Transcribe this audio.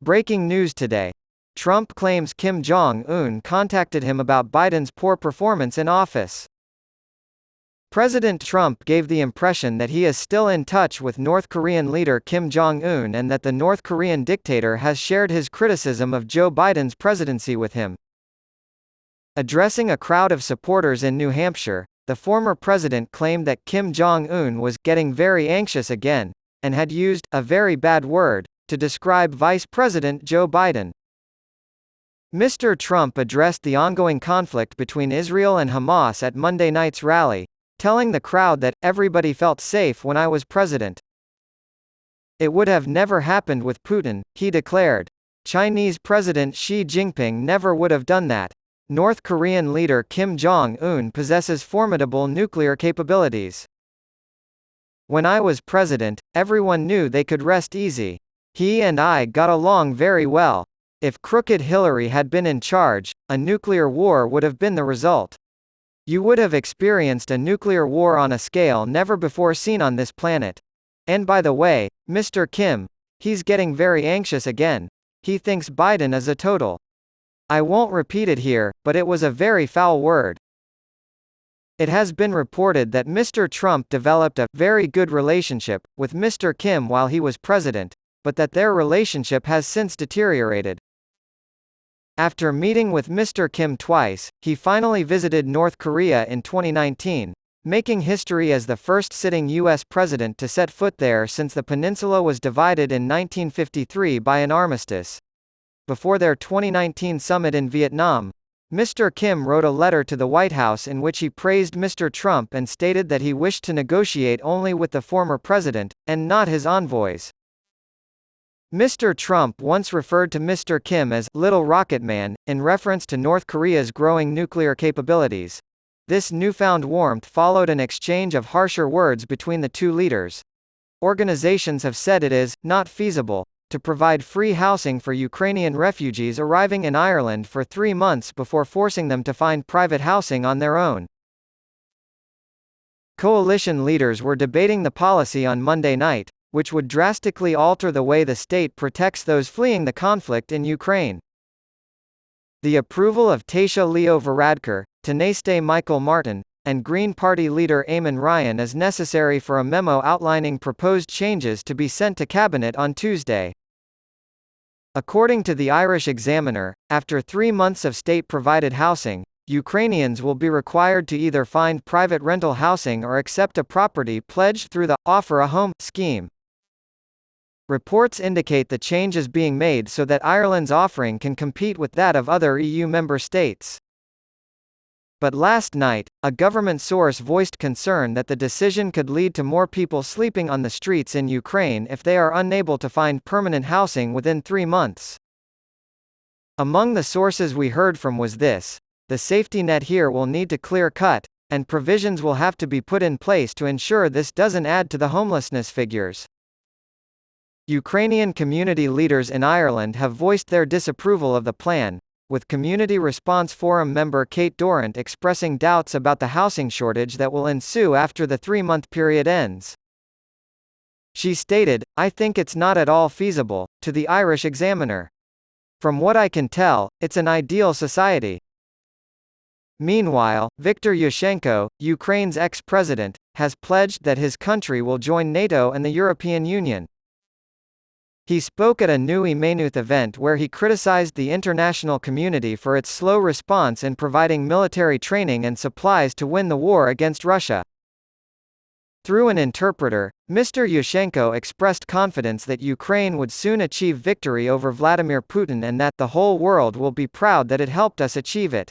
Breaking news today. Trump claims Kim Jong-un contacted him about Biden's poor performance in office. President Trump gave the impression that he is still in touch with North Korean leader Kim Jong-un and that the North Korean dictator has shared his criticism of Joe Biden's presidency with him. Addressing a crowd of supporters in New Hampshire, the former president claimed that Kim Jong-un was getting very anxious again, and had used a very bad word to describe Vice President Joe Biden. Mr. Trump addressed the ongoing conflict between Israel and Hamas at Monday night's rally, telling the crowd that everybody felt safe when I was president. It would have never happened with Putin, he declared. Chinese President Xi Jinping never would have done that. North Korean leader Kim Jong-un possesses formidable nuclear capabilities. When I was president, everyone knew they could rest easy. He and I got along very well. If crooked Hillary had been in charge, a nuclear war would have been the result. You would have experienced a nuclear war on a scale never before seen on this planet. And by the way, Mr. Kim, he's getting very anxious again. He thinks Biden is a total. I won't repeat it here, but it was a very foul word. It has been reported that Mr. Trump developed a very good relationship with Mr. Kim while he was president, but that their relationship has since deteriorated. After meeting with Mr. Kim twice, he finally visited North Korea in 2019, making history as the first sitting U.S. president to set foot there since the peninsula was divided in 1953 by an armistice. Before their 2019 summit in Vietnam, Mr. Kim wrote a letter to the White House in which he praised Mr. Trump and stated that he wished to negotiate only with the former president, and not his envoys. Mr. Trump once referred to Mr. Kim as "Little Rocket Man," in reference to North Korea's growing nuclear capabilities. This newfound warmth followed an exchange of harsher words between the two leaders. Organizations have said it is not feasible to provide free housing for Ukrainian refugees arriving in Ireland for 3 months before forcing them to find private housing on their own. Coalition leaders were debating the policy on Monday night, which would drastically alter the way the state protects those fleeing the conflict in Ukraine. The approval of Tasha Leo Varadkar, Tenaste Michael Martin, and Green Party leader Eamon Ryan is necessary for a memo outlining proposed changes to be sent to Cabinet on Tuesday. According to the Irish Examiner, after 3 months of state-provided housing, Ukrainians will be required to either find private rental housing or accept a property pledged through the Offer a Home scheme. Reports indicate the change is being made so that Ireland's offering can compete with that of other EU member states. But last night, a government source voiced concern that the decision could lead to more people sleeping on the streets in Ukraine if they are unable to find permanent housing within 3 months. Among the sources we heard from was this: the safety net here will need to clear cut, and provisions will have to be put in place to ensure this doesn't add to the homelessness figures. Ukrainian community leaders in Ireland have voiced their disapproval of the plan, with Community Response Forum member Kate Dorrant expressing doubts about the housing shortage that will ensue after the 3-month period ends. She stated, "I think it's not at all feasible," to the Irish Examiner. "From what I can tell, it's an ideal society." Meanwhile, Viktor Yushchenko, Ukraine's ex-president, has pledged that his country will join NATO and the European Union. He spoke at a New Imanuth event where he criticized the international community for its slow response in providing military training and supplies to win the war against Russia. Through an interpreter, Mr. Yushchenko expressed confidence that Ukraine would soon achieve victory over Vladimir Putin and that the whole world will be proud that it helped us achieve it.